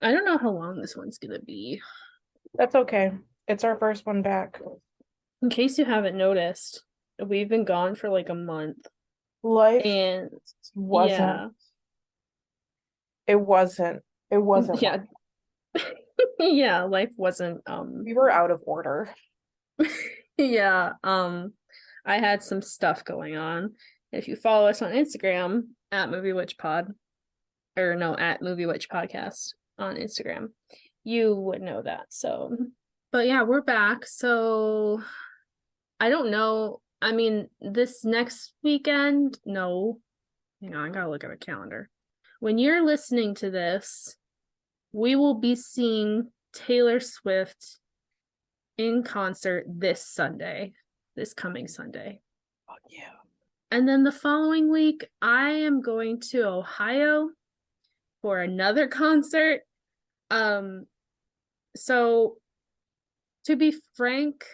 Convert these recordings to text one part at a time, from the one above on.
I don't know how long this one's gonna be. That's okay. It's our first one back. In case you haven't noticed, we've been gone for like a month. Life And wasn't, yeah. it wasn't, it wasn't Yeah. life. Yeah, life wasn't We were out of order. yeah, I had some stuff going on. If you follow us on Instagram at Movie Witch Pod, or no, at Movie Witch Podcast on Instagram, you would know that. So, but yeah, we're back. So I don't know. I mean, this next weekend, no, hang on, I gotta look at a calendar. When you're listening to this, we will be seeing Taylor Swift in concert this coming Sunday. Oh, yeah. And then the following week, I am going to Ohio for another concert. Um, so to be frank,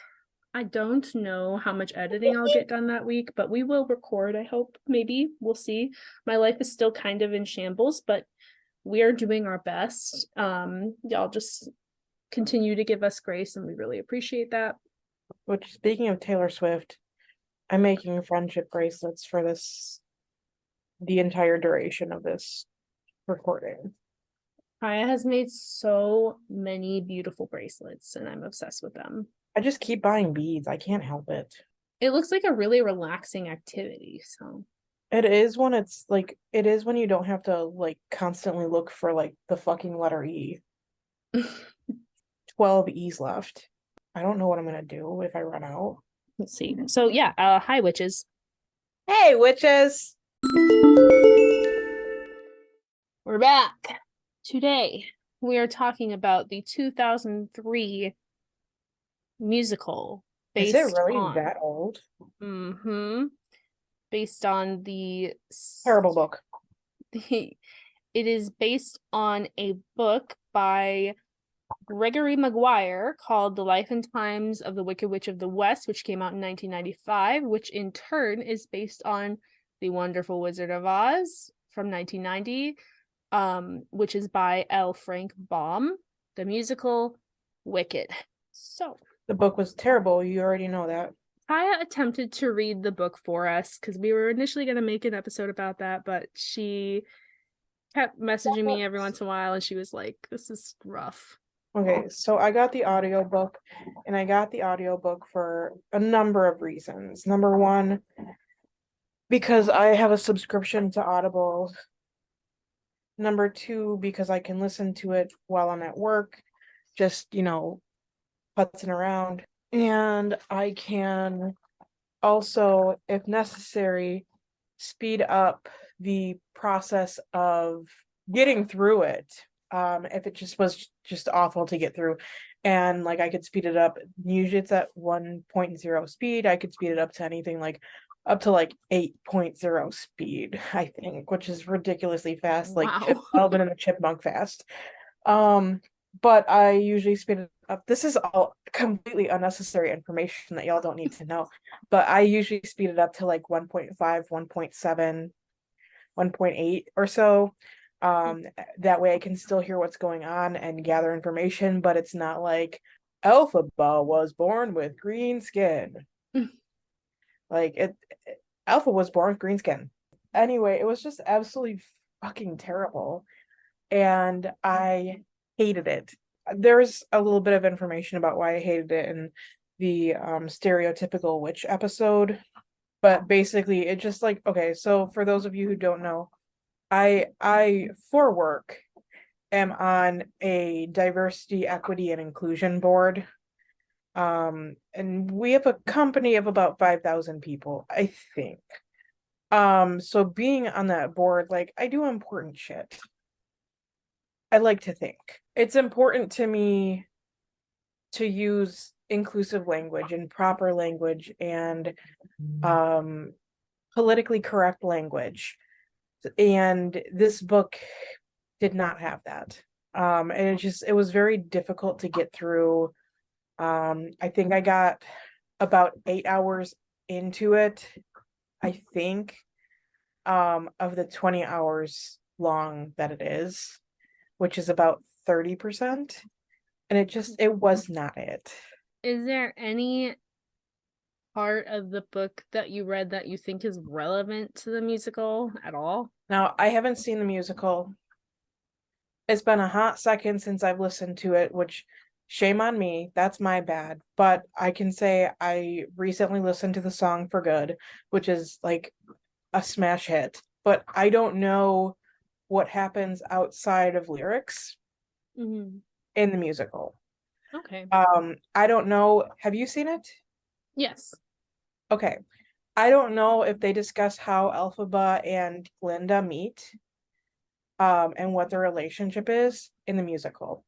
I don't know how much editing I'll get done that week, but we will record, I hope. Maybe. We'll see. My life is still kind of in shambles, but we are doing our best. Y'all just continue to give us grace, and we really appreciate that. Which, speaking of Taylor Swift, I'm making friendship bracelets for the entire duration of this recording. Kaya has made so many beautiful bracelets, and I'm obsessed with them. I just keep buying beads. I can't help it. It looks like a really relaxing activity. So, It is when it's like, it is when you don't have to like constantly look for like the fucking letter E. 12 E's left. I don't know what I'm gonna do if I run out. let's see. So, yeah, hi, witches. Hey, witches! We're back. Today, we are talking about the 2003 musical Is it based really on that old? mm-hmm, based on Terrible book. the it is based on a book by Gregory Maguire called The Life and Times of the Wicked Witch of the West, which came out in 1995, which in turn is based on The Wonderful Wizard of Oz from 1990, which is by L. Frank Baum, the musical Wicked. So, The book was terrible. You already know that. Kaya attempted to read the book for us because we were initially going to make an episode about that, but she kept messaging me every once in a while and she was like, this is rough. Okay, so I got the audiobook, and I got the audiobook for a number of reasons. Number one, because I have a subscription to Audible. Number two, because I can listen to it while I'm at work, just, putzing around. And I can also, if necessary, speed up the process of getting through it. If it just was just awful to get through. And like I could speed it up. Usually it's at 1.0 speed. I could speed it up to anything like up to like 8.0 speed, I think, which is ridiculously fast, like Wow. Alvin and the Chipmunk fast. But I usually speed it up. This is all completely unnecessary information that y'all don't need to know. But I usually speed it up to like 1.5, 1.7, 1.8 or so. That way I can still hear what's going on and gather information, but it's not like Elphaba was born with green skin. Like Alpha was born with green skin. Anyway, it was just absolutely fucking terrible. And I hated it. There's a little bit of information about why I hated it in the stereotypical witch episode, but basically it just like, okay, so for those of you who don't know, I for work am on a diversity, equity, and inclusion board. And we have a company of about 5,000 people, I think. So being on that board, like I do important shit. I like to think. It's important to me to use inclusive language and proper language and um politically correct language. And this book did not have that. And it was very difficult to get through. I think I got about 8 hours into it, I think, of the 20 hours long that it is, which is about 30%. And it was not it. Is there any part of the book that you read that you think is relevant to the musical at all? Now, I haven't seen the musical. It's been a hot second since I've listened to it, which shame on me. That's my bad. But I can say I recently listened to the song For Good, which is like a smash hit. But I don't know what happens outside of lyrics Mm-hmm. in the musical. Okay. I don't know. Have you seen it? Yes. Okay. I don't know if they discuss how Elphaba and Glinda meet, and what their relationship is in the musical.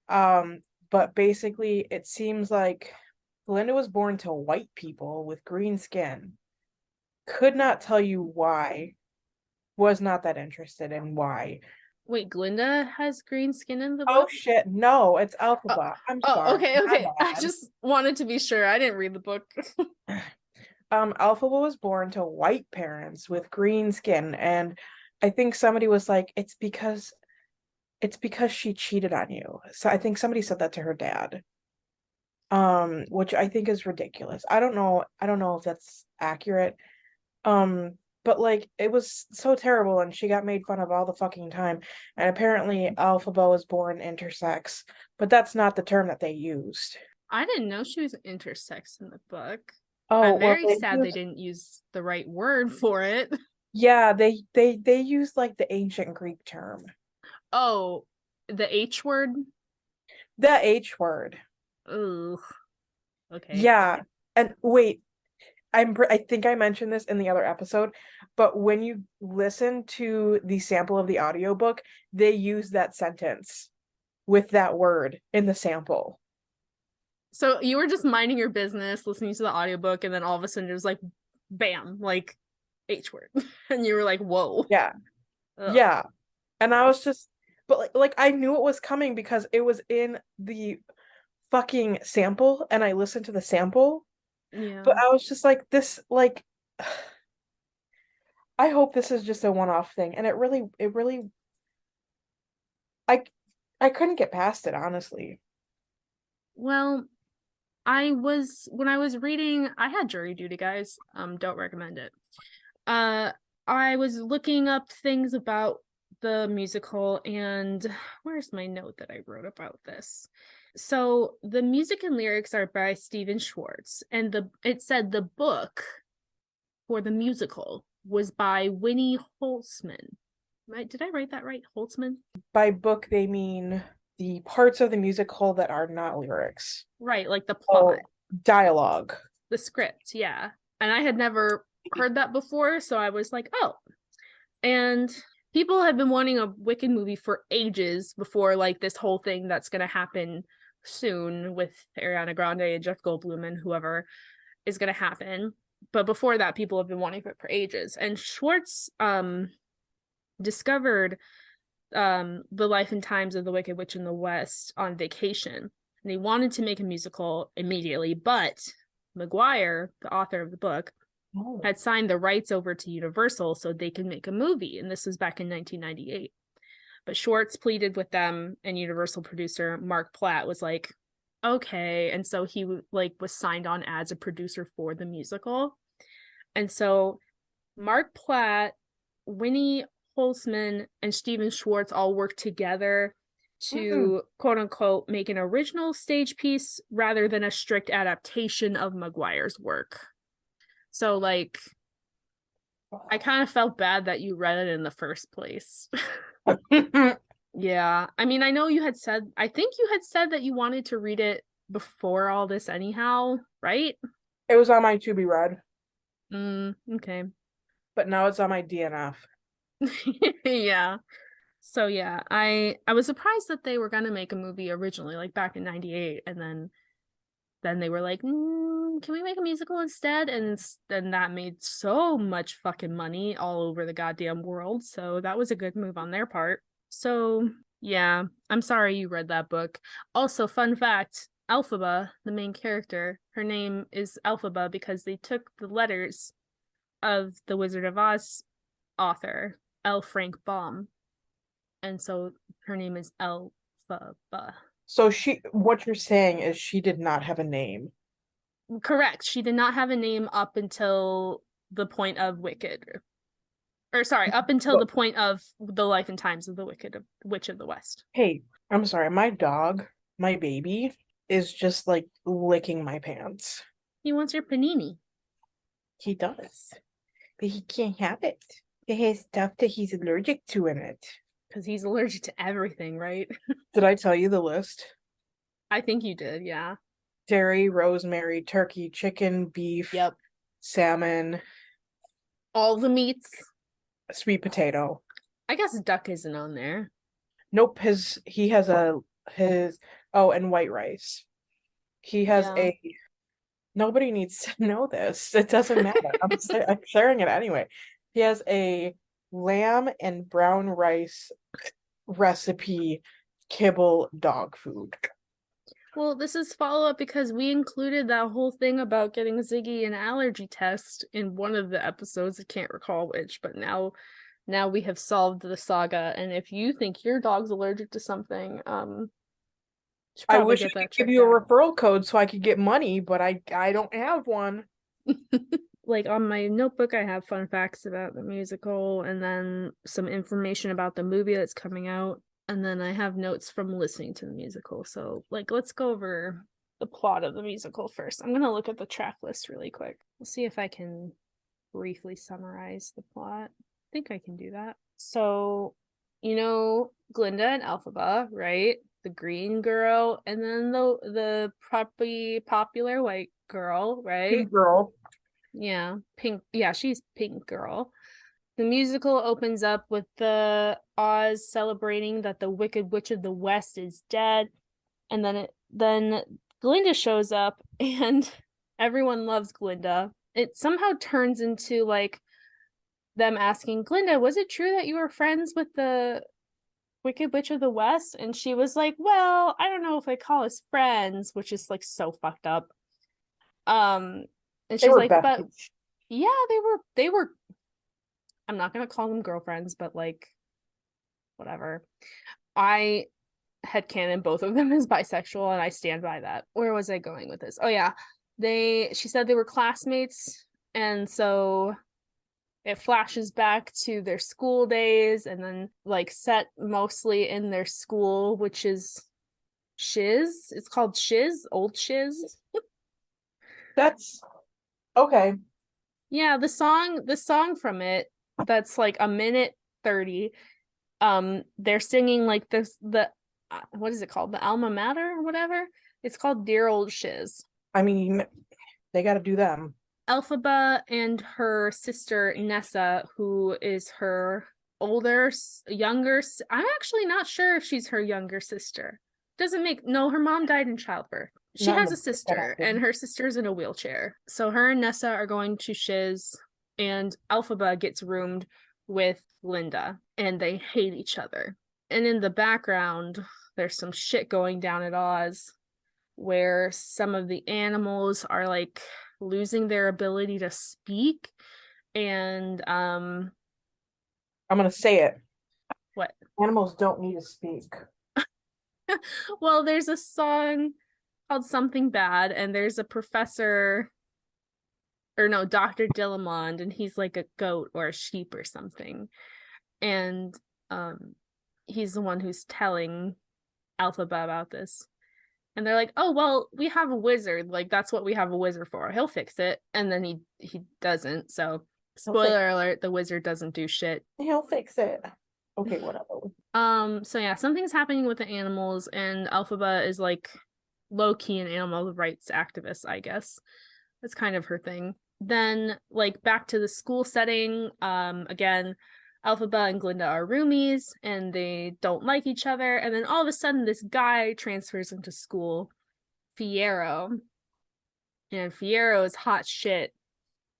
But basically, it seems like Glinda was born to white people with green skin. Could not tell you why. Was not that interested in why. Wait, Glinda has green skin in the Oh book? shit, no, it's Oh, Elphaba. I'm oh, sorry. okay, My okay. I bad. just wanted to be sure. I didn't read the book. Elphaba was born to white parents with green skin, and I think somebody was like, it's because she cheated on you. So I think somebody said that to her dad. Which I think is ridiculous. I don't know if that's accurate. Um, but like it was so terrible and she got made fun of all the fucking time. And apparently Alphaba was born intersex, but that's not the term that they used. I didn't know she was intersex in the book. Oh, I'm well very sad they didn't use the right word for it. yeah, they used like the ancient Greek term. Oh, the H word? The H word. Ugh. Okay. Yeah. And wait, I think I mentioned this in the other episode, but when you listen to the sample of the audiobook, they use that sentence with that word in the sample. So you were just minding your business, listening to the audiobook, and then all of a sudden it was like, bam, like H word. And you were like, whoa. Yeah. Ugh. Yeah. And I was Gross. just but like I knew it was coming because it was in the fucking sample and I listened to the sample, Yeah. but I was just like this like I hope this is just a one-off thing and it really I I couldn't get past it honestly. Well, when I was reading, I had jury duty, guys. Don't recommend it. Uh, I was looking up things about the musical, and where's my note that I wrote about this? So the music and lyrics are by Stephen Schwartz, and it said the book for the musical was by Winnie Holtzman. Did I write that right? Holtzman? By book they mean the parts of the musical that are not lyrics. Right, like the Oh, plot, dialogue. the script, yeah. And I had never heard that before, so I was like, oh. And people have been wanting a Wicked movie for ages before like this whole thing that's going to happen soon with Ariana Grande and Jeff Goldblum and whoever is going to happen. But before that, people have been wanting it for ages. And Schwartz discovered the life and times of the Wicked Witch in the West on vacation. And he wanted to make a musical immediately, but McGuire, the author of the book, Oh. had signed the rights over to Universal so they could make a movie. And this was back in 1998. But Schwartz pleaded with them, and Universal producer Mark Platt was like, okay. And so he like was signed on as a producer for the musical. And so Mark Platt, Winnie Holzman, and Stephen Schwartz all worked together to quote unquote make an original stage piece rather than a strict adaptation of Maguire's work. So like I kind of felt bad that you read it in the first place. Yeah. I mean, I know I think you had said that you wanted to read it before all this anyhow, right? It was on my to be read, Okay. but now it's on my DNF. Yeah. So yeah, I was surprised that they were gonna make a movie originally, like back in '98, and then they were like, can we make a musical instead? And then that made so much fucking money all over the goddamn world. So that was a good move on their part. So yeah, I'm sorry you read that book. Also, fun fact, Elphaba, the main character, her name is Elphaba because they took the letters of the Wizard of Oz author, L. Frank Baum. And so her name is Elphaba. Elphaba. So what you're saying is she did not have a name. Correct. She did not have a name up until the point of Wicked. Or sorry, up until Well, the point of the life and times of the Witch of the West. hey, I'm sorry, my dog, my baby, is just like licking my pants. He wants your panini. He does, but he can't have it. It has stuff that he's allergic to in it. Because he's allergic to everything, right? Did I tell you the list? I think you did, yeah. Dairy, rosemary, turkey, chicken, beef, Yep. salmon, All the meats. sweet potato. I guess duck isn't on there. Nope, his and white rice. He has Yeah. a nobody needs to know this. It doesn't matter. I'm sharing it anyway. He has a lamb and brown rice recipe kibble dog food. Well, this is follow up because we included that whole thing about getting Ziggy an allergy test in one of the episodes. I can't recall which, but now we have solved the saga. And if you think your dog's allergic to something, should I probably wish get I could that give checked you a out. referral code so I could get money, but I don't have one. Like on my notebook, I have fun facts about the musical and then some information about the movie that's coming out. And then I have notes from listening to the musical. So, like, let's go over the plot of the musical first. I'm going to look at the track list really quick. We'll see if I can briefly summarize the plot. I think I can do that. So, Glinda and Elphaba, right? The green girl, and then the probably popular white girl, right? Pink girl. Yeah, pink. Yeah, she's pink girl. The musical opens up with the Oz celebrating that the Wicked Witch of the West is dead, and then Glinda shows up, and everyone loves Glinda. It somehow turns into like them asking Glinda, "Was it true that you were friends with the Wicked Witch of the West?" And she was like, "Well, I don't know if I call us friends," which is like so fucked up. And They she's were like, "But besties. yeah, they were I'm not gonna call them girlfriends, but like whatever." I headcanon both of them as bisexual, and I stand by that. Where was I going with this? Oh yeah. She said they were classmates, and so it flashes back to their school days and then like set mostly in their school, which is Shiz. It's called Shiz, Old Shiz. That's okay. Yeah, the song from it that's like a minute 30. They're singing like the what is it called? The alma mater or whatever. It's called Dear Old Shiz. I mean, they got to do them. Elphaba and her sister Nessa, who is her younger. I'm actually not sure if she's her younger sister. Doesn't make no. Her mom died in childbirth. She Not in has the a book that sister, and happened. her sister's in a wheelchair. So her and Nessa are going to Shiz, and Elphaba gets roomed with Linda, and they hate each other. And in the background, there's some shit going down at Oz where some of the animals are like losing their ability to speak. And I'm gonna say it. what? Animals don't need to speak. Well, there's a song called Something Bad, and there's a professor, or no, Dr. Dillamond, and he's like a goat or a sheep or something. And he's the one who's telling Alphaba about this. And they're like, "Oh, well, we have a wizard. Like that's what we have a wizard for. He'll fix it." And then he doesn't. So, spoiler alert, the wizard doesn't do shit. He'll fix it. Okay, whatever. So yeah, something's happening with the animals, and Alphaba is like low key an animal rights activist, I guess. That's kind of her thing. Then like back to the school setting, again, Elphaba and Glinda are roomies and they don't like each other. And then all of a sudden, this guy transfers into school, Fiero. And Fiero is hot shit.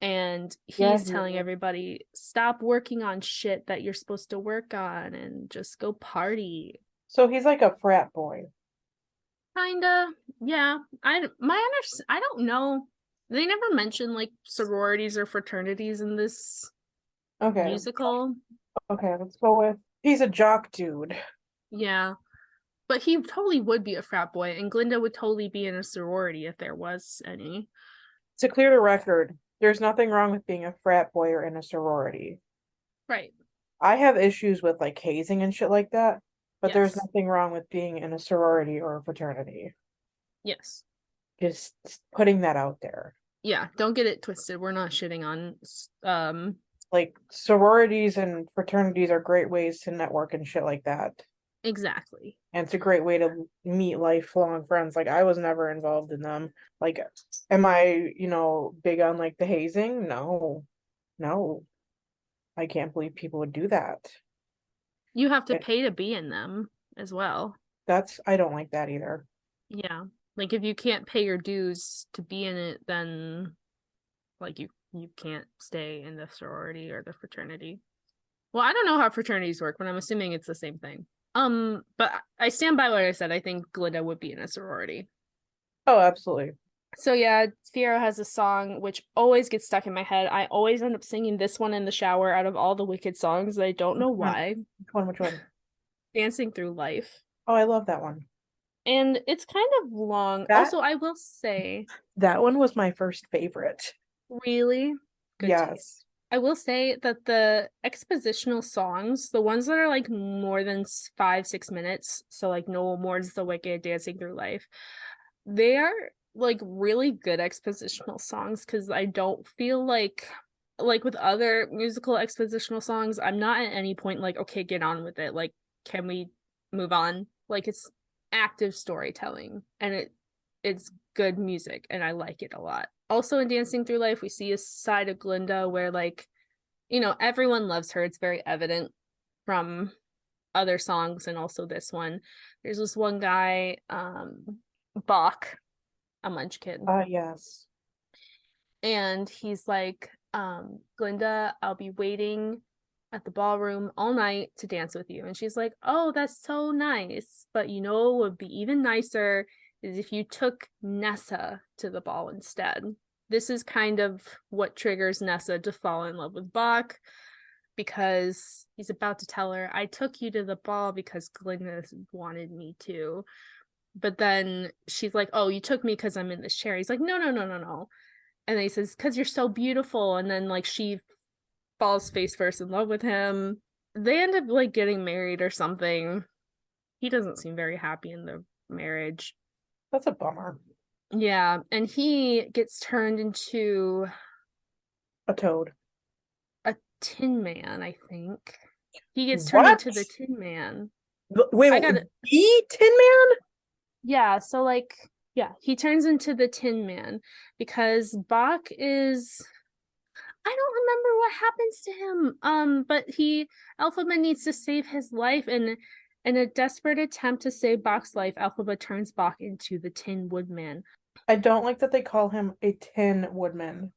And he's telling everybody, stop working on shit that you're supposed to work on and just go party. So he's like a frat boy. Kinda. Yeah. I don't know. They never mention like sororities or fraternities in this Okay. musical. Okay, let's go with he's a jock dude. Yeah. But he totally would be a frat boy, and Glinda would totally be in a sorority if there was any. To clear the record, there's nothing wrong with being a frat boy or in a sorority. Right. I have issues with like hazing and shit like that, but there's Yes. nothing wrong with being in a sorority or a fraternity. Yes. Just putting that out there. Yeah, don't get it twisted. We're not shitting on Like sororities and fraternities are great ways to network and shit like that. exactly. And it's a great way to meet lifelong friends. Like I was never involved in them. Like, am I, big on like the hazing? No. No. I can't believe people would do that. You have to It, pay to be in them as well. I don't like that either. Yeah. Like if you can't pay your dues to be in it, then like you can't stay in the sorority or the fraternity. Well, I don't know how fraternities work, but I'm assuming it's the same thing. But I stand by what I said. I think Glinda would be in a sorority. Oh, absolutely. So yeah, Fiyero has a song which always gets stuck in my head. I always end up singing this one in the shower out of all the Wicked songs. I don't know why. Which one? Which one? Dancing Through Life. Oh, I love that one. And it's kind of long. That Also, I will say, that one was my first favorite. really good taste. Yes. I will say that the expositional songs, the ones that are like more than 5-6 minutes, so like No More's the Wicked, Dancing Through Life, they are like really good expositional songs because I don't feel like with other musical expositional songs, I'm not at any point like, okay, get on with it. Like, can we move on? Like it's active storytelling and it's good music and I like it a lot. Also in Dancing Through Life, we see a side of Glinda where like, everyone loves her. It's very evident from other songs and also this one. There's this one guy, Bach, a munchkin. Yes. And he's like, Glinda, I'll be waiting at the ballroom all night to dance with you. And she's like, oh, that's so nice. But what would be even nicer is if you took Nessa to the ball instead. This is kind of what triggers Nessa to fall in love with Bach because he's about to tell her, I took you to the ball because Glinda wanted me to. But then she's like, oh, you took me because I'm in this chair. He's like, no, no, no, no, no. And then he says, because you're so beautiful. And then like she falls face first in love with him. They end up like getting married or something. He doesn't seem very happy in the marriage. That's a bummer. Yeah, and he gets turned into A toad. a Tin Man, I think. He gets turned What? into the Tin Man. Wait, I got it. the Tin Man? Yeah, so like, yeah, he turns into the Tin Man because Bach is I don't remember what happens to him. But Elphaba needs to save his life, and in a desperate attempt to save Bach's life, Elphaba turns Bach into the Tin Woodman. I don't like that they call him a Tin Woodman.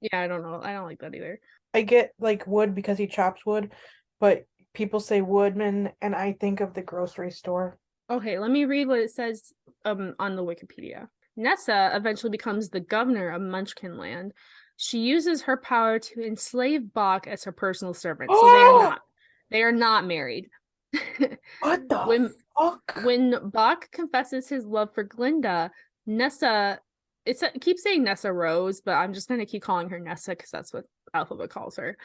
Yeah, I don't know. I don't like that either. I get like wood because he chops wood, but people say woodman and I think of the grocery store. Okay, let me read what it says on the Wikipedia. Nessa eventually becomes the governor of Munchkin Land. She uses her power to enslave Bach as her personal servant. So they are not married. What the when fuck? when Bach confesses his love for Glinda, Nessa it keeps saying Nessa Rose, but I'm just gonna keep calling her Nessa because that's what Elphaba calls her.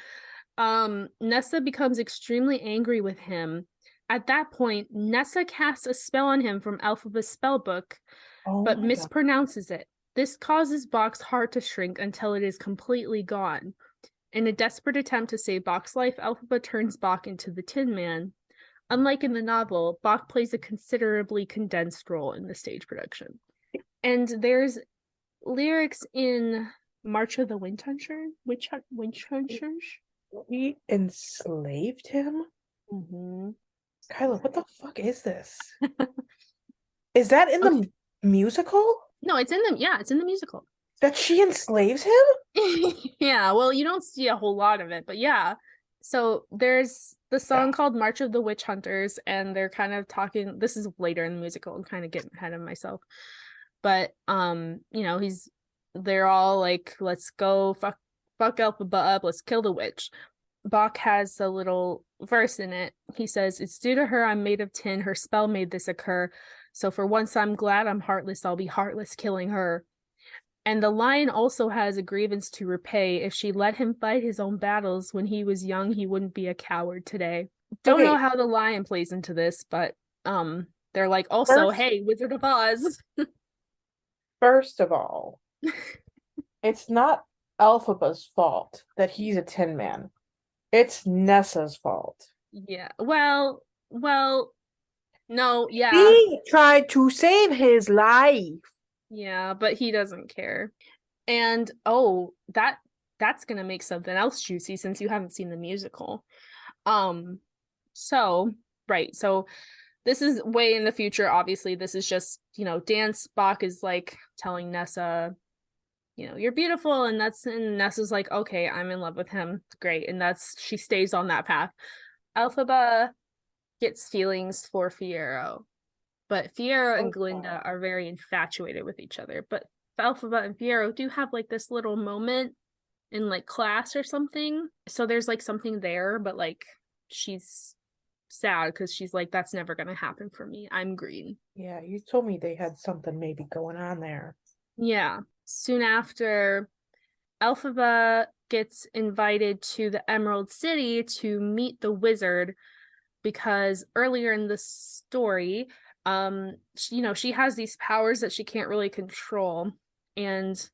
Nessa becomes extremely angry with him. At that point, Nessa casts a spell on him from Elphaba's spell book, Oh but my God. mispronounces it. This causes Bach's heart to shrink until it is completely gone. In a desperate attempt to save Bach's life, Elphaba turns Bach into the Tin Man. Unlike in the novel, Bach plays a considerably condensed role in the stage production. And there's lyrics in March of the Witch Hunters. We enslaved him? Mm-hmm. Kyla, what the fuck is this? Is that in Okay. the musical? No, it's in the musical. That she enslaves him? Yeah, well, you don't see a whole lot of it, but yeah. So there's the song Yeah. called March of the Witch Hunters, and they're kind of talking. This is later in the musical. I'm kind of getting ahead of myself. But they're all like, let's go fuck Elphaba up, let's kill the witch. Bach has a little verse in it. He says, "It's due to her I'm made of tin. Her spell made this occur. So for once I'm glad I'm heartless. I'll be heartless killing her." And the lion also has a grievance to repay. If she let him fight his own battles when he was young, he wouldn't be a coward today. Don't know Okay, how the lion plays into this, but they're like, also, first hey, Wizard of Oz. first of all, it's not Elphaba's fault that he's a Tin Man. It's Nessa's fault. Yeah. Well, no, yeah. She tried to save his life. Yeah, but he doesn't care. And oh, that's gonna make something else juicy since you haven't seen the musical. Um, so right, so this is way in the future. Obviously, this is just, dance. Bach is like telling Nessa, you're beautiful, and Nessa's like, okay, I'm in love with him. Great. And she stays on that path. Elphaba gets feelings for Fiyero, but Fiyero and Oh Glinda God. are very infatuated with each other. But Elphaba and Fiyero do have like this little moment in like class or something. So there's like something there, but like she's sad because she's like, that's never gonna happen for me. I'm green. Yeah, you told me they had something maybe going on there. Yeah. Soon after, Elphaba gets invited to the Emerald City to meet the wizard because earlier in the story, she has these powers that she can't really control. And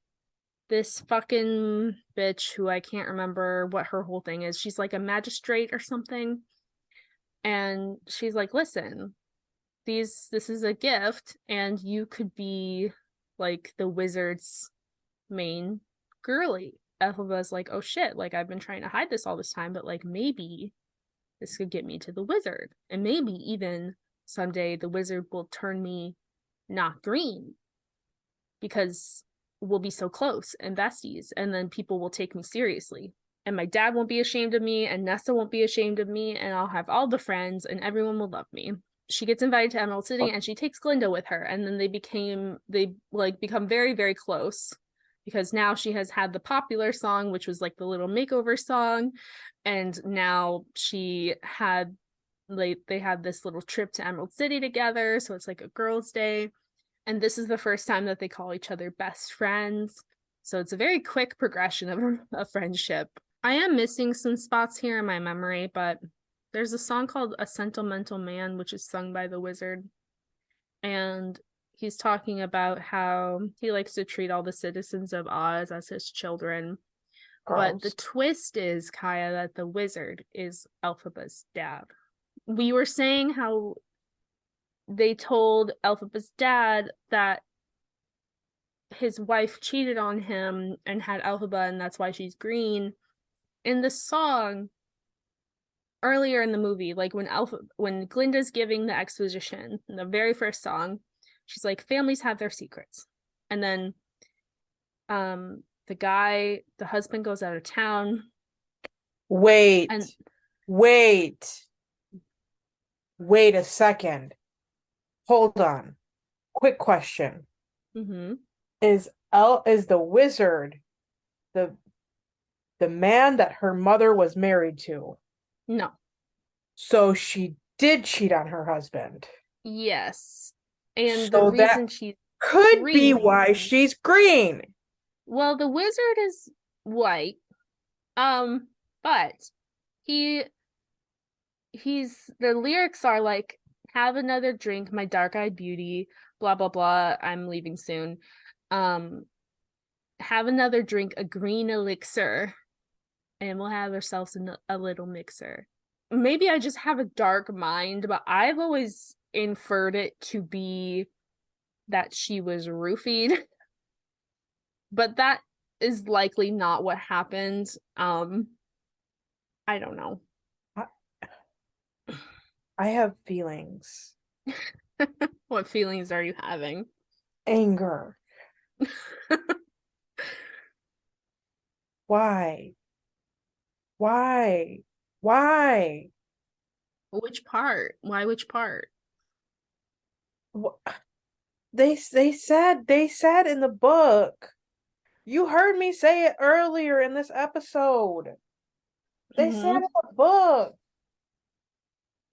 this fucking bitch who I can't remember what her whole thing is, she's like a magistrate or something. And she's like, listen, this is a gift, and you could be like the wizard's main girly. Ethelba's like, oh shit, like I've been trying to hide this all this time, but like maybe this could get me to the wizard. And maybe even someday the wizard will turn me not green because we'll be so close and besties, and then people will take me seriously. And my dad won't be ashamed of me, and Nessa won't be ashamed of me, and I'll have all the friends, and everyone will love me. She gets invited to Emerald City, and she takes Glinda with her, and then they become very, very close because now she has had the popular song, which was like the little makeover song, and now they had this little trip to Emerald City together, so it's like a girls' day. And this is the first time that they call each other best friends. So it's a very quick progression of a friendship. I am missing some spots here in my memory, but there's a song called A Sentimental Man, which is sung by the wizard. And he's talking about how he likes to treat all the citizens of Oz as his children. But the Gross. twist is, Kaya, that the wizard is Elphaba's dad. We were saying how they told Elphaba's dad that his wife cheated on him and had Elphaba, and that's why she's green. In the song earlier in the movie, like when Glinda's giving the exposition in the very first song, she's like, families have their secrets. And then the husband goes out of town. Wait, And wait, wait a second. Hold on. Quick question. mm-hmm, Is the wizard the the man that her mother was married to? no, So she did cheat on her husband. yes. And the So that reason she's could be green, why she's green. well, the wizard is white. But he the lyrics are like, have another drink, my dark-eyed beauty, blah blah blah, I'm leaving soon. Um, have another drink, a green elixir, and we'll have ourselves a little mixer. Maybe I just have a dark mind, but I've always inferred it to be that she was roofied. But that is likely not what happened. I don't know. I, I have feelings. What feelings are you having? Anger. Why? Why? Why? Which part? Why which part? They said in the book. You heard me say it earlier in this episode. They said in the book.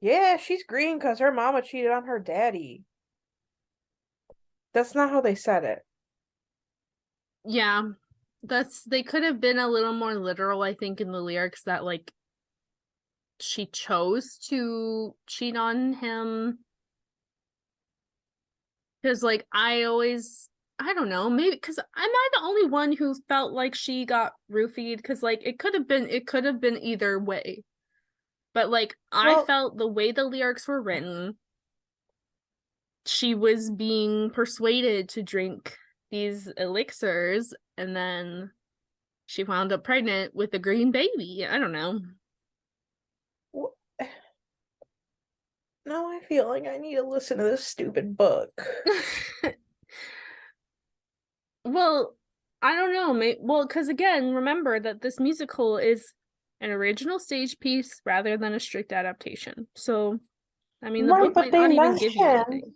Yeah, she's green because her mama cheated on her daddy. That's not how they said it. Yeah, they could have been a little more literal, I think, in the lyrics that like she chose to cheat on him. Because like I don't know, maybe because am I the only one who felt like she got roofied? Because like it could have been either way. But like I Well, felt the way the lyrics were written, she was being persuaded to drink these elixirs, and then she wound up pregnant with a green baby. I don't know. now I feel like I need to listen to this stupid book. Well, I don't know. Well, because again, remember that this musical is an original stage piece rather than a strict adaptation. So, I mean, the Right, book but might they not even give you mentioned anything.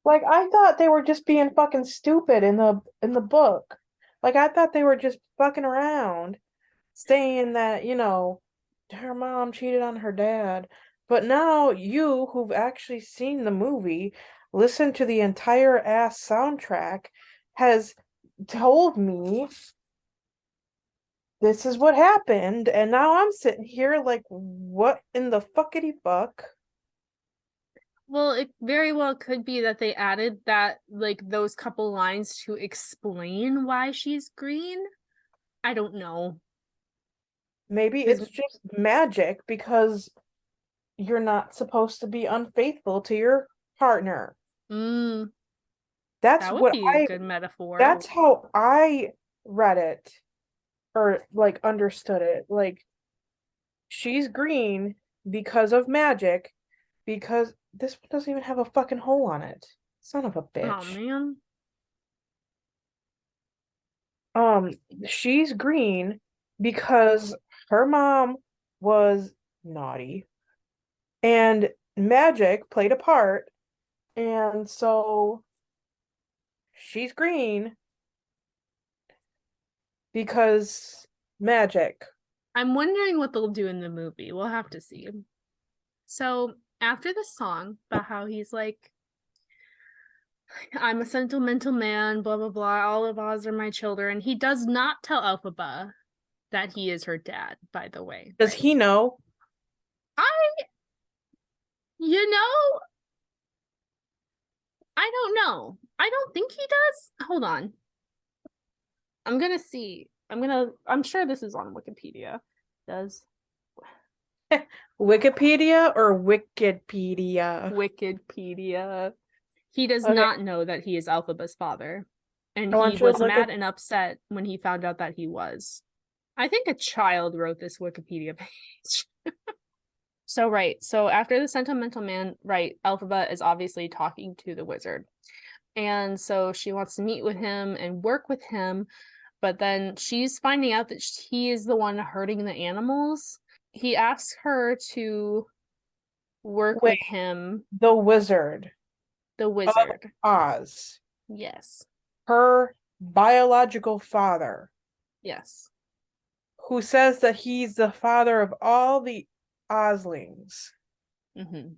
like I thought they were just being fucking stupid in the book. Like I thought they were just fucking around, saying that, her mom cheated on her dad. But now you, who've actually seen the movie, listened to the entire ass soundtrack, has told me this is what happened, and now I'm sitting here like, what in the fuckity fuck? Well, it very well could be that they added that, like, those couple lines to explain why she's green. I don't know. Maybe Because, it's just magic because you're not supposed to be unfaithful to your partner. mm, That's that would what be a I, good metaphor. that's how I read it or like understood it. Like she's green because of magic, because this one doesn't even have a fucking hole on it. Son of a Oh, bitch. man. Um, she's green because her mom was naughty and magic played a part, and so she's green because magic. I'm wondering what they'll do in the movie. We'll have to see. So, after the song about how he's like, I'm a sentimental man, blah, blah, blah, all of Oz are my children, he does not tell Elphaba that he is her dad, by the way. Does he know? I, you know, I don't know. I don't think he does. Hold on. I'm gonna see. I'm sure this is on Wikipedia. Does Wikipedia or Wikipedia? Wikipedia. He does Okay, not know that he is Elphaba's father. And I he want you to was look at. mad and upset when he found out that he was. I think a child wrote this Wikipedia page. So, right. So, after the sentimental man, right, Elphaba is obviously talking to the wizard. And so she wants to meet with him and work with him. But then she's finding out that he is the one hurting the animals. He asks her to work Wait, with him, the Wizard the of wizard. Oz, Yes. her biological father, Yes. who says that he's the father of all the Oslings, Mm-hmm.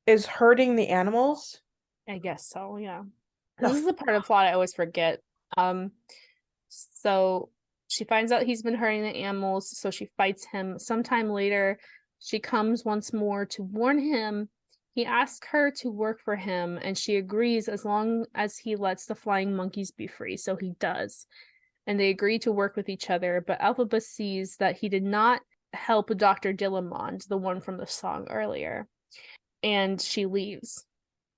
is hurting the animals. I guess so, yeah. The This is the part of the plot I always forget. Um, so she finds out he's been hurting the animals, so she fights him. Sometime later, she comes once more to warn him. He asks her to work for him, and she agrees as long as he lets the flying monkeys be free. So he does. And they agree to work with each other, but Elphaba sees that he did not help Dr. Dillamond, the one from the song earlier, and she leaves.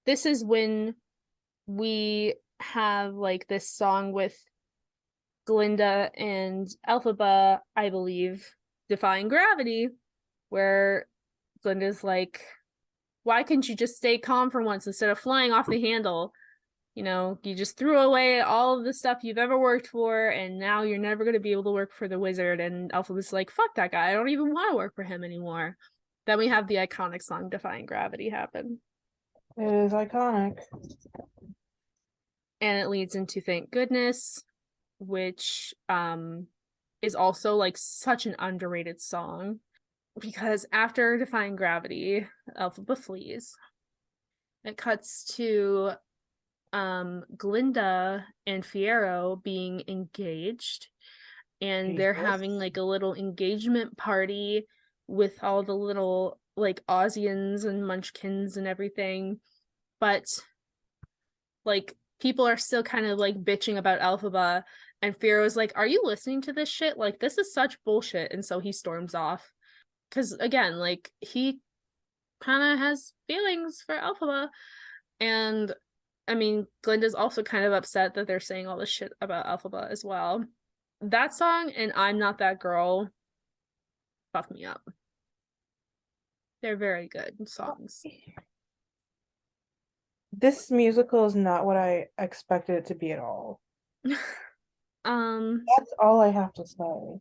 This is when we have like this song with Glinda and Elphaba, I believe, defying gravity, where Glinda's like, why couldn't you just stay calm for once instead of flying off the handle? You know, you just threw away all of the stuff you've ever worked for, and now you're never going to be able to work for the wizard. And Elphaba's like, fuck that guy. I don't even want to work for him anymore. Then we have the iconic song Defying Gravity happen. It is iconic. And it leads into Thank Goodness, which is also like such an underrated song, because after Defying Gravity, Elphaba flees. It cuts to Glinda and Fiyero being engaged, and they're having like a little engagement party with all the little like Aussians and Munchkins and everything. But like people are still kind of like bitching about Elphaba, and Fiyero's like, "Are you listening to this shit? Like, this is such bullshit." And so he storms off. Because again, like, he kind of has feelings for Elphaba. And I mean, Glinda's also kind of upset that they're saying all this shit about Elphaba as well. That song and I'm Not That Girl buff me up. They're very good songs. This musical is not what I expected it to be at all. That's all I have to say.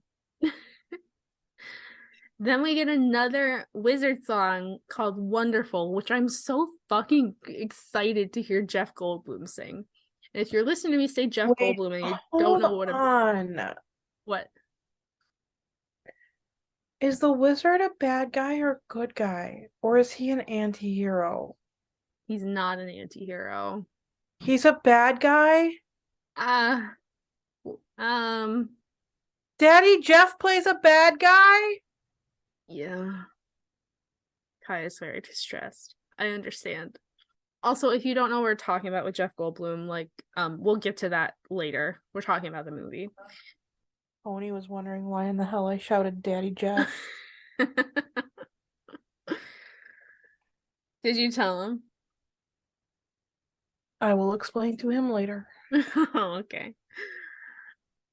Then we get another Wizard song called Wonderful, which I'm so fucking excited to hear Jeff Goldblum sing. And if you're listening to me say Jeff Goldblum and you don't know what? Is the wizard a bad guy or a good guy? Or is he an anti-hero? He's not an anti-hero. He's a bad guy? Daddy Jeff plays a bad guy? Yeah. Kai is very distressed. I understand. Also, if you don't know what we're talking about with Jeff Goldblum, like, we'll get to that later. We're talking about the movie. Tony was wondering why in the hell I shouted Daddy Jeff. Did you tell him? I will explain to him later. Oh, okay.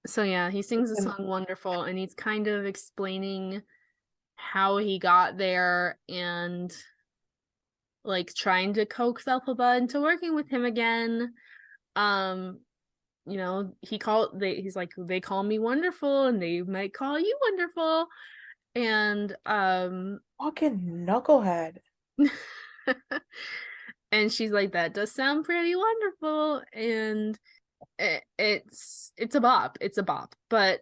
So yeah, he sings the song Wonderful, and he's kind of explaining how he got there and like trying to coax Elphaba into working with him again. You know, he's like, they call me Wonderful and they might call you Wonderful. And fucking knucklehead. And she's like, that does sound pretty wonderful. And it's a bop. It's a bop. But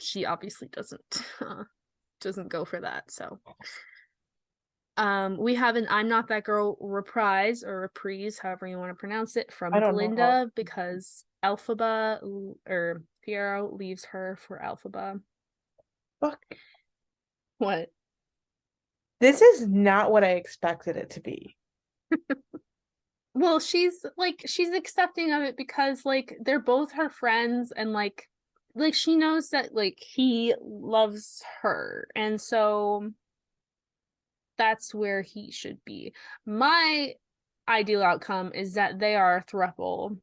she obviously doesn't go for that. So we have an I'm Not That Girl reprise or reprise, however you want to pronounce it, from Glinda, because Elphaba or Fiyero leaves her for Elphaba. Fuck. What? This is not what I expected it to be. Well, she's accepting of it because like they're both her friends, and like she knows that like he loves her, and so that's where he should be. My ideal outcome is that they are a throuple.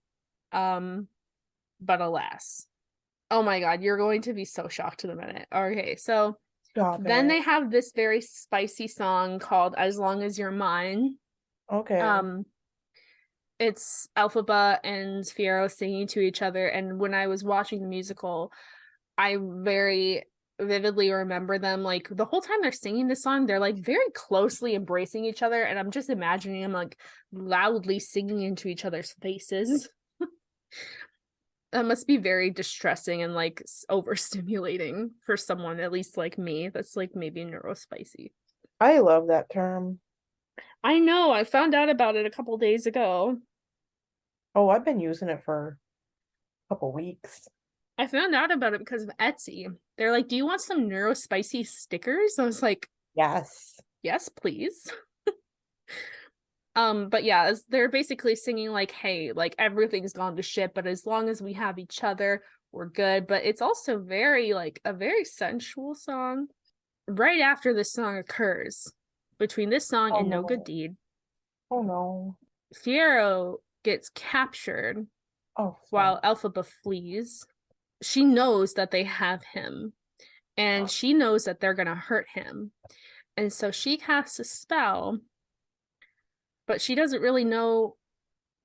But alas. Oh my god, you're going to be so shocked in a minute. Okay, so then they have this very spicy song called As Long As You're Mine. Okay. It's Elphaba and Fiyero singing to each other, and when I was watching the musical, I very vividly remember them like the whole time they're singing this song, they're like very closely embracing each other, and I'm just imagining them like loudly singing into each other's faces. That must be very distressing and like overstimulating for someone, at least like me, that's like maybe neurospicy. I love that term. I know, I found out about it a couple days ago. Oh, I've been using it for a couple weeks. I found out about it because of Etsy. They're like, do you want some neurospicy stickers? I was like, yes, please. But yeah, they're basically singing like, hey, like everything's gone to shit, but as long as we have each other, we're good. But it's also very like a very sensual song. Right after this song occurs, between this song and No Good Deed, oh no, Fiyero gets captured while Elphaba flees. She knows that they have him, and she knows that they're gonna hurt him, and so she casts a spell, but she doesn't really know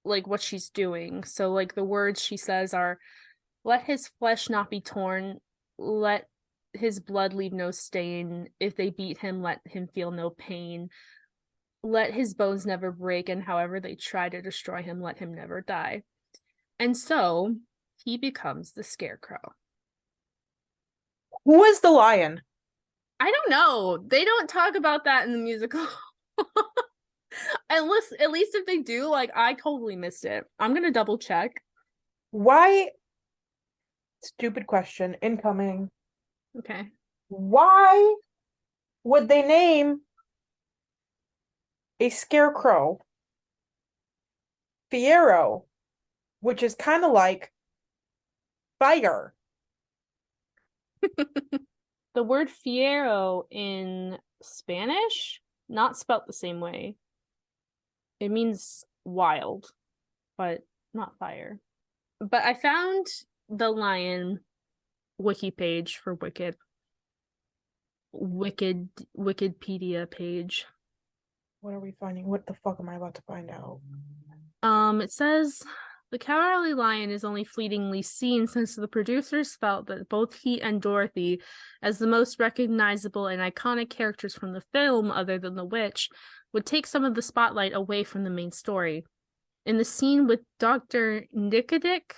like what she's doing. So like the words she says are, let his flesh not be torn, let his blood leave no stain, if they beat him let him feel no pain, let his bones never break, and however they try to destroy him let him never die. And so he becomes the Scarecrow. Who is the lion? I don't know. They don't talk about that in the musical. At least if they do, like I totally missed it. I'm gonna double check. Why? Stupid question. Incoming. Okay. Why would they name a scarecrow Fiero, which is kind of like fire? The word fiero in Spanish, not spelt the same way. It means wild, but not fire. But I found the lion wiki page for Wikipedia page. What are we finding? What the fuck am I about to find out? It says the cowardly lion is only fleetingly seen since the producers felt that both he and Dorothy, as the most recognizable and iconic characters from the film other than the witch, would take some of the spotlight away from the main story. In the scene with Dr. Nicodic,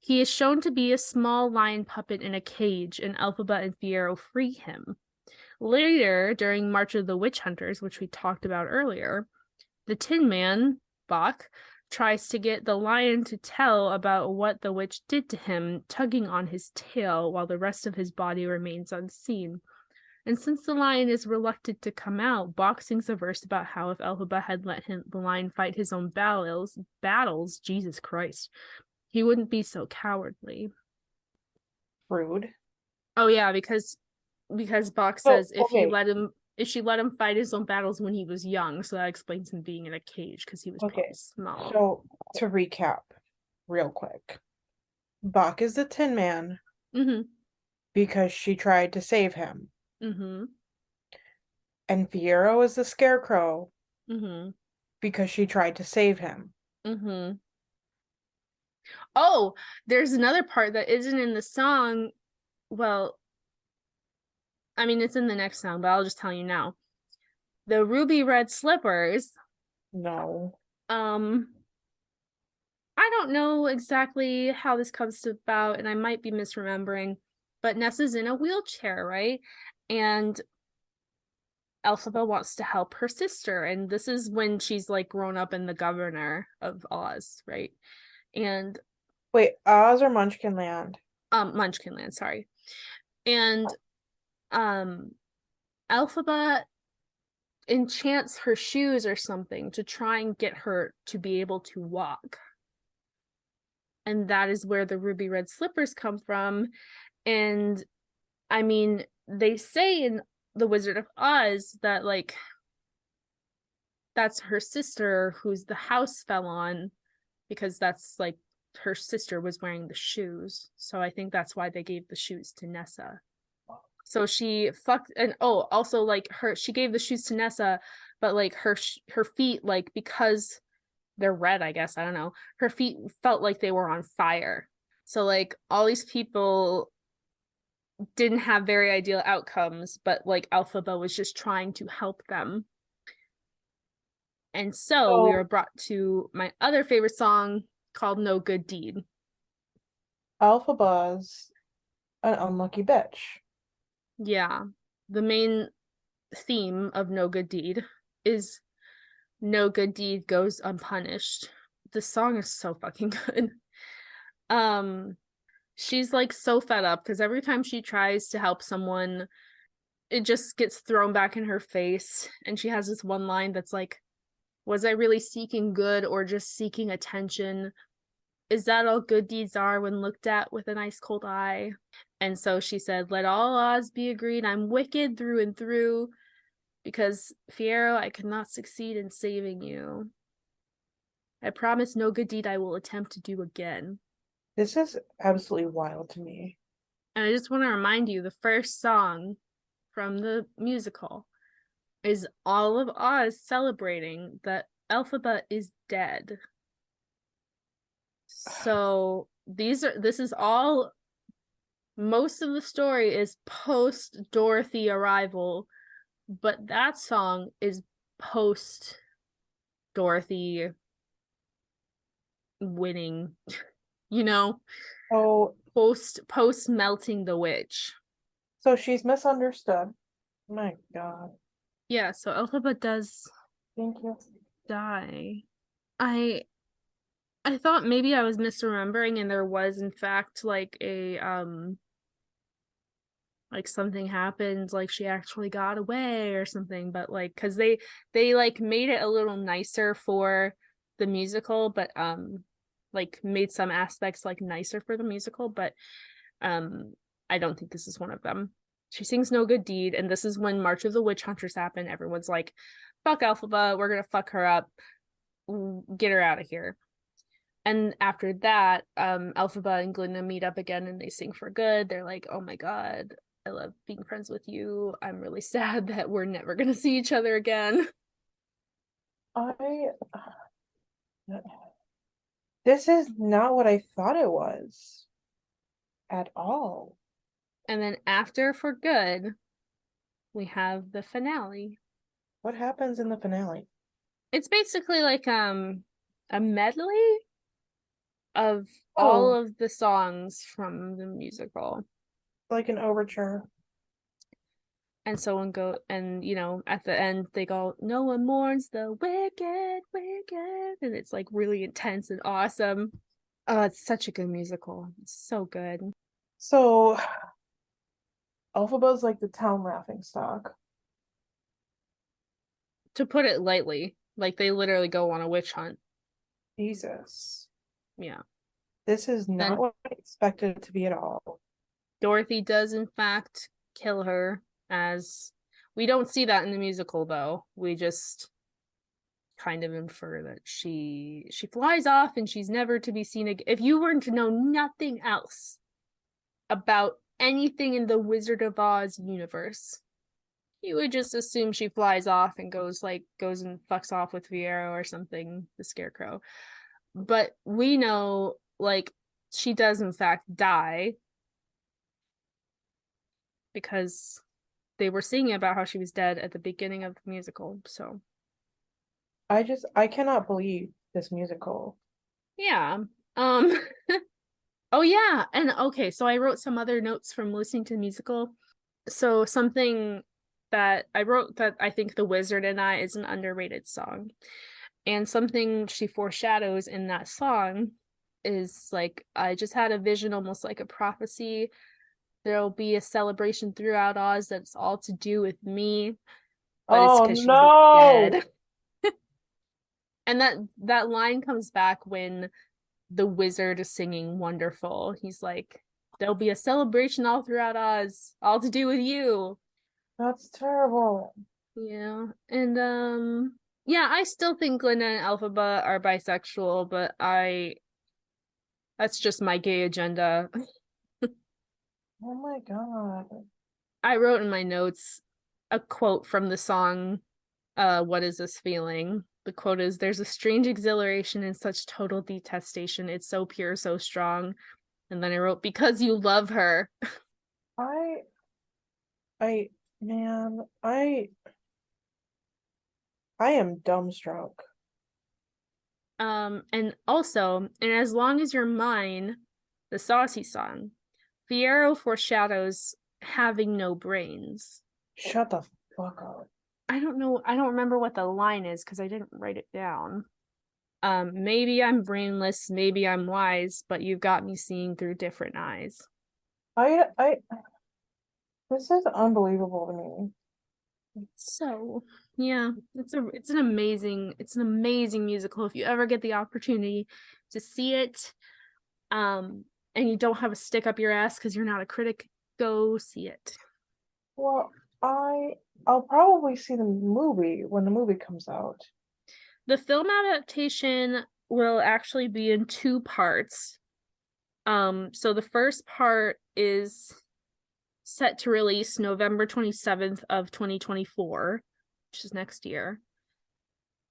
he is shown to be a small lion puppet in a cage, and Elphaba and Fiero free him. Later, during March of the Witch Hunters, which we talked about earlier, the Tin Man, Bach, tries to get the lion to tell about what the witch did to him, tugging on his tail while the rest of his body remains unseen. And since the lion is reluctant to come out, Bach sings a verse about how if Elphaba had let the lion fight his own battles, Jesus Christ, he wouldn't be so cowardly. Rude. Oh yeah, because Bach So, says if okay, she let him fight his own battles when he was young, so that explains him being in a cage because he was probably okay. small. So, to recap real quick, Bach is the Tin Man Mm-hmm. because she tried to save him, Mm-hmm. and Fiero is the Scarecrow Mm-hmm. because she tried to save him. Mm-hmm. Oh, there's another part that isn't in the song. Well, I mean, it's in the next song, but I'll just tell you now. The ruby red slippers, No. um, I don't know exactly how this comes about, and I might be misremembering, but Nessa's in a wheelchair, right? And Elphaba wants to help her sister, and this is when she's like grown up and the governor of Oz, right? And Wait, Oz or Munchkinland? Munchkinland, sorry. And Elphaba enchants her shoes or something to try and get her to be able to walk. And that is where the ruby red slippers come from. And I mean, they say in The Wizard of Oz that like that's her sister whose the house fell on, because that's like her sister was wearing the shoes. So I think that's why they gave the shoes to Nessa. So she fucked, and oh, also like she gave the shoes to Nessa, but like her feet, like because they're red, I guess, I don't know, her feet felt like they were on fire. So like all these people didn't have very ideal outcomes, but like Elphaba was just trying to help them. And so we were So, brought to my other favorite song called No Good Deed. Elphaba's an unlucky bitch. Yeah. The main theme of No Good Deed is no good deed goes unpunished. The song is so fucking good. Um she's like so fed up because every time she tries to help someone, it just gets thrown back in her face. And she has this one line that's like, was I really seeking good or just seeking attention? Is that all good deeds are when looked at with an ice cold eye? And so she said, let all odds be agreed, I'm wicked through and through, because Fiero, I cannot succeed in saving you. I promise no good deed I will attempt to do again. This is absolutely wild to me. And I just want to remind you, the first song from the musical is all of Oz celebrating that Elphaba is dead. So this is all, most of the story is post Dorothy arrival, but that song is post Dorothy winning, you know? So, post melting the witch. So she's misunderstood. My God. Yeah, so Elphaba does Thank you. die. I thought maybe I was misremembering and there was in fact like a like something happened, like she actually got away or something, but like because they like made it a little nicer for the musical, but like made some aspects like nicer for the musical, but I don't think this is one of them. She sings No Good Deed, and this is when March of the Witch Hunters happen. Everyone's like, fuck Elphaba, we're gonna fuck her up, get her out of here. And after that, Elphaba and Glinda meet up again and they sing For Good. They're like, oh my God, I love being friends with you. I'm really sad that we're never gonna see each other again. I This is not what I thought it was at all. And then after For Good, we have the finale. What happens in the finale? It's basically like a medley of all Oh, of the songs from the musical. like an overture. And someone go and at the end they go, no one mourns the wicked, wicked, and it's like really intense and awesome. Oh, it's such a good musical. It's so good. So Elphaba's like the town laughing stock. To put it lightly, like they literally go on a witch hunt. Jesus. Yeah. This is Then not what I expected it to be at all. Dorothy does in fact kill her, as we don't see that in the musical though. We just kind of infer that she flies off and she's never to be seen again. If you were to know nothing else about anything in the Wizard of Oz universe, you would just assume she flies off and goes and fucks off with Fiero or something, the Scarecrow. But we know like she does in fact die, because they were singing about how she was dead at the beginning of the musical. So I cannot believe this musical. yeah. Um oh yeah. And okay, so I wrote some other notes from listening to the musical. So something that I wrote, that I think The Wizard and I is an underrated song. And something she foreshadows in that song is like, I just had a vision, almost like a prophecy. There'll be a celebration throughout Oz that's all to do with me, but it's Oh because she's no! dead. And that line comes back when the wizard is singing Wonderful. He's like, there'll be a celebration all throughout Oz, all to do with you. That's terrible. Yeah. And yeah, I still think Glinda and Elphaba are bisexual, but that's just my gay agenda. Oh my God. I wrote in my notes a quote from the song, What Is This Feeling? The quote is, there's a strange exhilaration in such total detestation. It's so pure, so strong. And then I wrote, because you love her. I I man, I am dumbstruck. And also, and as long as you're mine, the saucy song, Fiero foreshadows having no brains. Shut the fuck up. I don't know, I don't remember what the line is because I didn't write it down. Maybe I'm brainless, maybe I'm wise, but you've got me seeing through different eyes. I This is unbelievable to me. So yeah, it's an amazing musical. If you ever get the opportunity to see it, and you don't have a stick up your ass because you're not a critic, go see it. Well, I'll probably see the movie when the movie comes out. The film adaptation will actually be in two parts. So the first part is set to release November 27th of 2024, which is next year,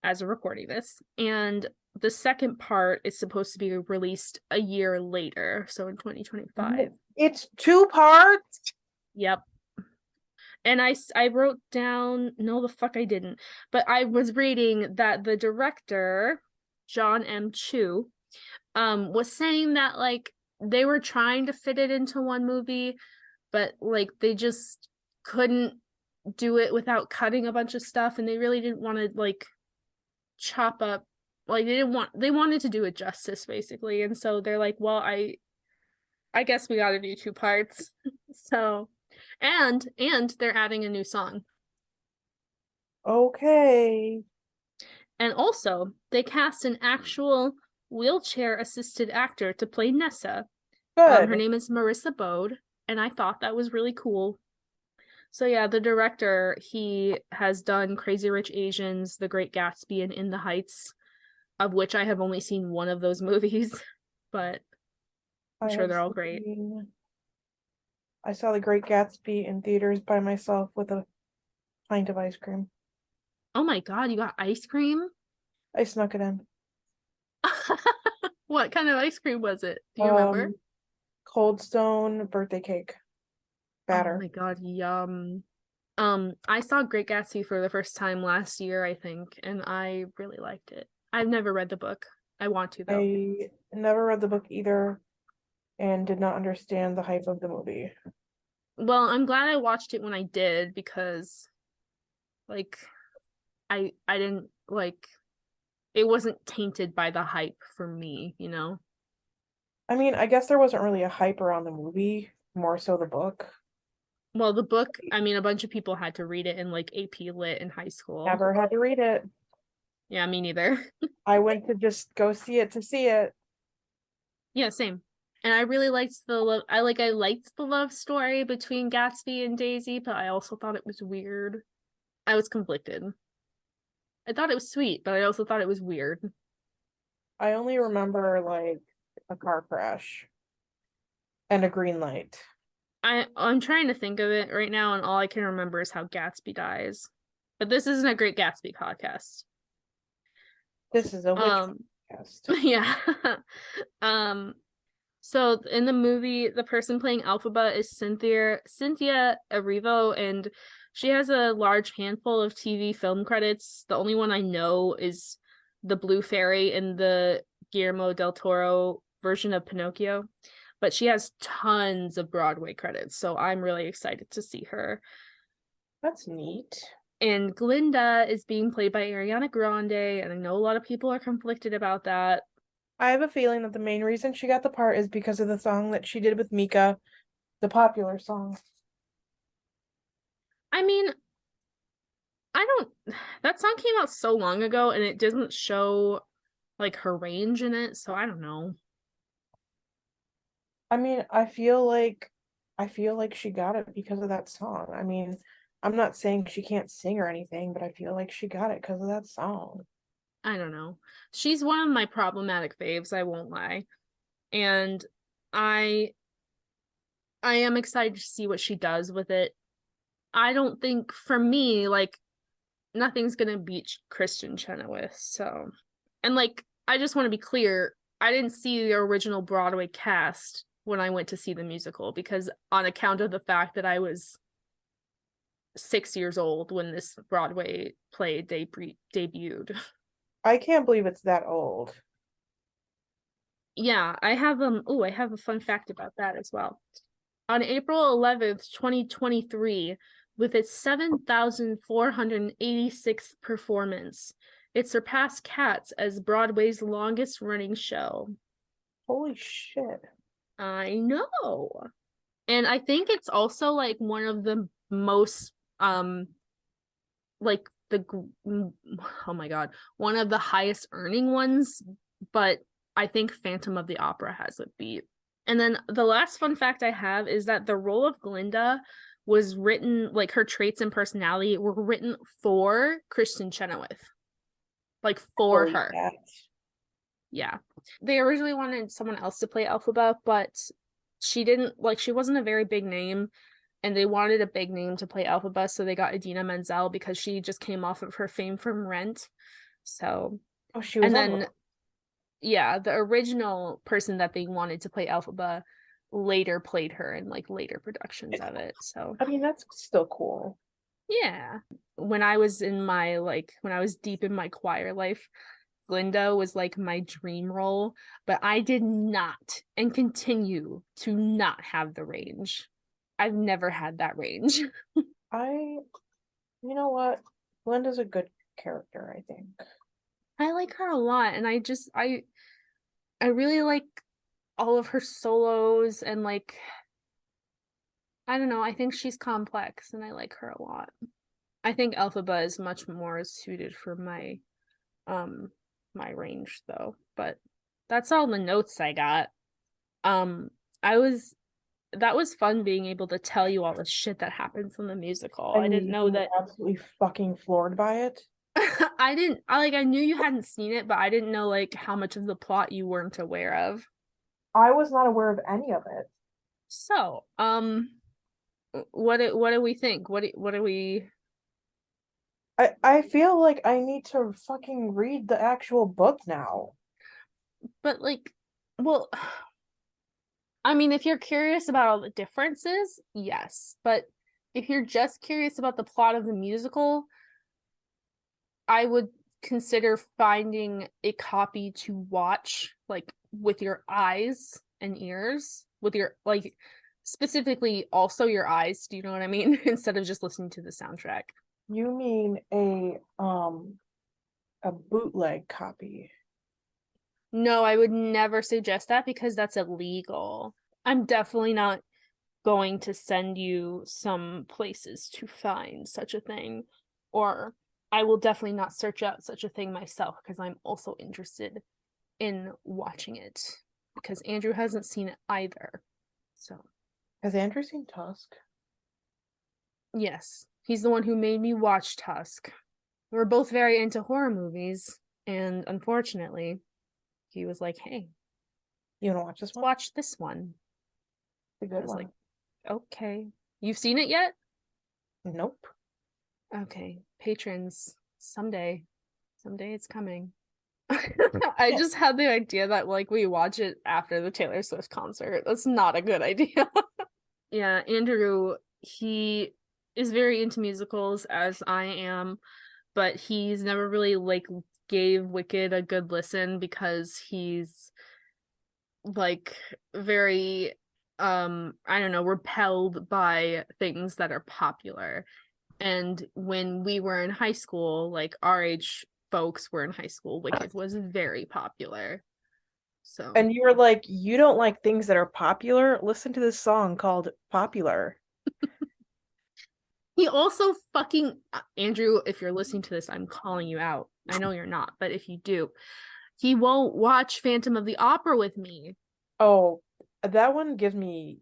as of recording this. And the second part is supposed to be released a year later, so in 2025. It's two parts? Yep. And I wrote down, no, the fuck I didn't, but I was reading that the director, John M. Chu, was saying that like they were trying to fit it into one movie, but like they just couldn't do it without cutting a bunch of stuff, and they really didn't want to like chop up, like they wanted to do it justice basically, and so they're like, well, I guess we got to do two parts. So, and they're adding a new song. Okay. And also, they cast an actual wheelchair assisted actor to play Nessa. Her Good. name is Marissa Bode, and I thought that was really cool. So yeah, the director, he has done Crazy Rich Asians, The Great Gatsby, and In the Heights, of which I have only seen one of those movies, but I'm sure they're all great. I saw The Great Gatsby in theaters by myself with a pint of ice cream. Oh my god, you got ice cream? I snuck it in. What kind of ice cream was it? Do you remember? Cold Stone birthday cake Oh batter. my god, yum. I saw Great Gatsby for the first time last year, I think, and I really liked it. I've never read the book. I want to though. I never read the book either and did not understand the hype of the movie. Well, I'm glad I watched it when I did because like I didn't like it wasn't tainted by the hype for me, you know? I mean, I guess there wasn't really a hype around the movie, more so the book. Well, the book, I mean, a bunch of people had to read it in like AP Lit in high school. Never had to read it. Yeah, me neither. I went to just go see it to see it. Yeah, same. And I really liked the love I liked the love story between Gatsby and Daisy, but I also thought it was weird. I was conflicted. I thought it was sweet, but I also thought it was weird. I only remember like a car crash and a green light. I'm trying to think of it right now, and all I can remember is how Gatsby dies. But this isn't a Great Gatsby podcast. This is a witch Um, podcast. yeah. um, so in the movie, the person playing Alphaba is Cynthia Erivo, and she has a large handful of TV film credits. The only one I know is the Blue Fairy in the Guillermo del Toro version of Pinocchio. But she has tons of Broadway credits, so I'm really excited to see her. That's neat. And Glinda is being played by Ariana Grande, and I know a lot of people are conflicted about that. I have a feeling that the main reason she got the part is because of the song that she did with Mika, the popular song. I mean, I don't that song came out so long ago and it doesn't show like her range in it, so I don't know. I mean, I feel like she got it because of that song. I mean, I'm not saying she can't sing or anything, but I feel like she got it because of that song. I don't know. She's one of my problematic faves, I won't lie. And I I am excited to see what she does with it. I don't think for me, like nothing's gonna beat Kristen Chenoweth. So, and like, I just want to be clear, I didn't see the original Broadway cast when I went to see the musical because on account of the fact that I was 6 years old when this Broadway play debuted. I can't believe it's that old. Yeah, I have I have a fun fact about that as well. On April 11th, 2023, with its 7,486th performance, it surpassed Cats as Broadway's longest running show. Holy shit. I know. And I think it's also like one of the most like the oh my god, one of the highest earning ones, but I think Phantom of the Opera has it beat. And then the last fun fact I have is that the role of Glinda was written, like her traits and personality were written for Kristen Chenoweth. Like for her. That. Yeah. They originally wanted someone else to play Elphaba, but she didn't like she wasn't a very big name and they wanted a big name to play Elphaba, so they got Idina Menzel because she just came off of her fame from Rent. So Oh, she was and on then yeah, the original person that they wanted to play Elphaba later played her in like later productions of it. So I mean, that's still cool. yeah. When I was deep in my choir life, Glinda was like my dream role, but I did not and continue to not have the range. I've never had that range. You know what? Glinda's a good character, I think. I like her a lot, and I really like all of her solos, and like, I don't know, I think she's complex and I like her a lot. I think Elphaba is much more suited for my range though, but that's all the notes I got. Um I was that was fun being able to tell you all the shit that happens in the musical. I And didn't you know were that. absolutely fucking floored by it. I knew you hadn't seen it, but I didn't know like how much of the plot you weren't aware of. I was not aware of any of it. So, what do we think? What do we I feel like I need to fucking read the actual book now. but like, well, I mean, if you're curious about all the differences, yes. But if you're just curious about the plot of the musical, I would consider finding a copy to watch, like with your eyes and ears, with your like specifically also your eyes, do you know what I mean? Instead of just listening to the soundtrack. You mean a bootleg copy? No, I would never suggest that because that's illegal. I'm definitely not going to send you some places to find such a thing, or I will definitely not search out such a thing myself because I'm also interested in watching it because Andrew hasn't seen it either. So, Has Andrew seen Tusk? yes, he's the one who made me watch Tusk. We're both very into horror movies, and unfortunately, he was like, "Hey, You wanna watch this let's one? watch this one." It's a I good was one. like, "Okay, you've seen it yet?" Nope. Okay, patrons, someday it's coming. I Yeah. just had the idea that like we watch it after the Taylor Swift concert. That's not a good idea. Yeah, Andrew, he is very into musicals as I am, but he's never really like gave Wicked a good listen because he's like very I don't know, repelled by things that are popular. And when we were in high school, like our age folks were in high school, Wicked was very popular. So And you were like, you don't like things that are popular? Listen to this song called Popular. he also fucking Andrew, if you're listening to this, I'm calling you out. I know you're not, but if you do, he won't watch Phantom of the Opera with me. Oh, that one gives me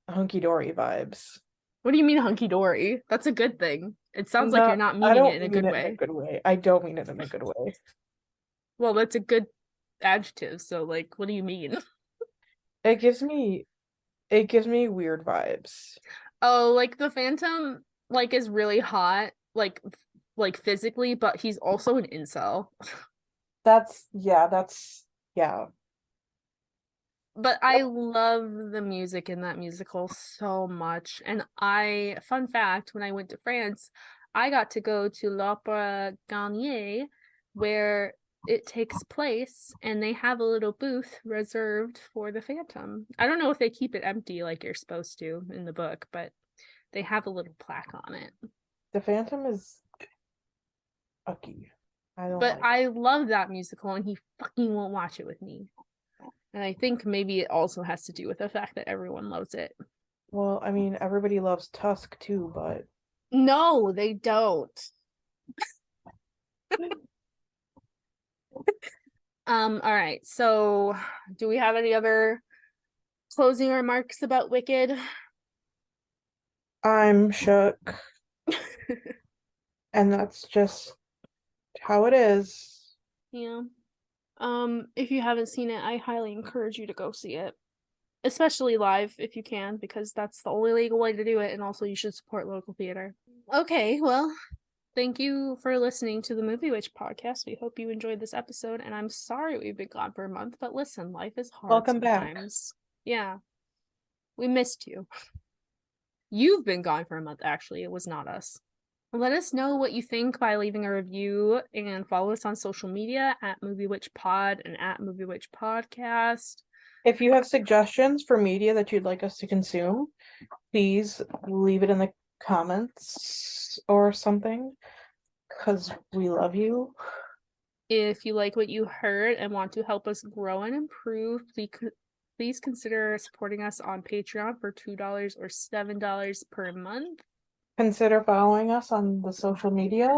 hunky dory vibes. What do you mean hunky dory? That's a good thing. It sounds like No, you're not I meaning it don't in a mean good it in a way. good way. I don't mean it in a good way. Well, that's a good adjective. So, like, what do you mean? It gives me it gives me weird vibes. Oh, like the Phantom, like is really hot, like physically, but he's also an incel. That's yeah. But Yep. I love the music in that musical so much. And fun fact, when I went to France, I got to go to l'Opera Garnier, where it takes place, and they have a little booth reserved for the Phantom. I don't know if they keep it empty like you're supposed to in the book, but they have a little plaque on it. The Phantom is ucky. I don't But like it. I love that musical, and he fucking won't watch it with me. And I think maybe it also has to do with the fact that everyone loves it. Well, I mean, everybody loves Tusk too, but No, they don't. All right. So, do we have any other closing remarks about Wicked? I'm shook, and that's just how it is. Yeah. If you haven't seen it, I highly encourage you to go see it, especially live if you can, because that's the only legal way to do it, and also you should support local theater. Okay, well, thank you for listening to the Movie Witch podcast. We hope you enjoyed this episode, and I'm sorry we've been gone for a month, but listen, life is hard Welcome back. sometimes. Yeah, we missed you. You've been gone for a month, actually. It was not us. Let us know what you think by leaving a review, and follow us on social media at Movie Witch Pod and at Movie Witch Podcast. If you have suggestions for media that you'd like us to consume, please leave it in the comments or something, because we love you. If you like what you heard and want to help us grow and improve, please consider supporting us on Patreon for $2 or $7 per month. Consider following us on the social media.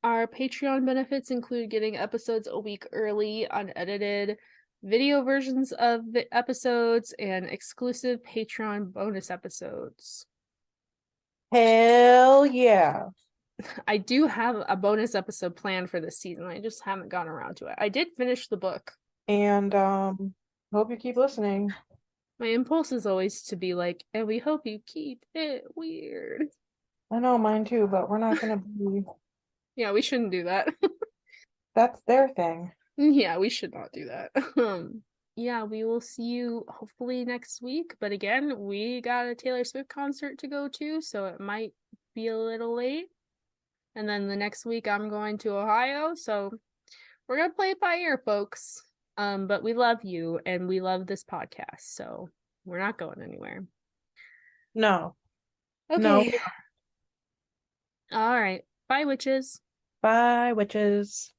Our Patreon benefits include getting episodes a week early, unedited video versions of the episodes, and exclusive Patreon bonus episodes. Hell yeah. I do have a bonus episode planned for this season. I just haven't gotten around to it. I did finish the book. And hope you keep listening. My impulse is always to be like, and we hope you keep it weird. I know, mine too, but we're not gonna be. Yeah, we shouldn't do that. That's their thing. Yeah, we should not do that. Yeah, we will see you hopefully next week. But again, we got a Taylor Swift concert to go to, so it might be a little late. And then the next week I'm going to Ohio, so we're gonna play it by ear, folks. But we love you and we love this podcast, so we're not going anywhere. No. Okay. No. All right. Bye, witches. Bye, witches.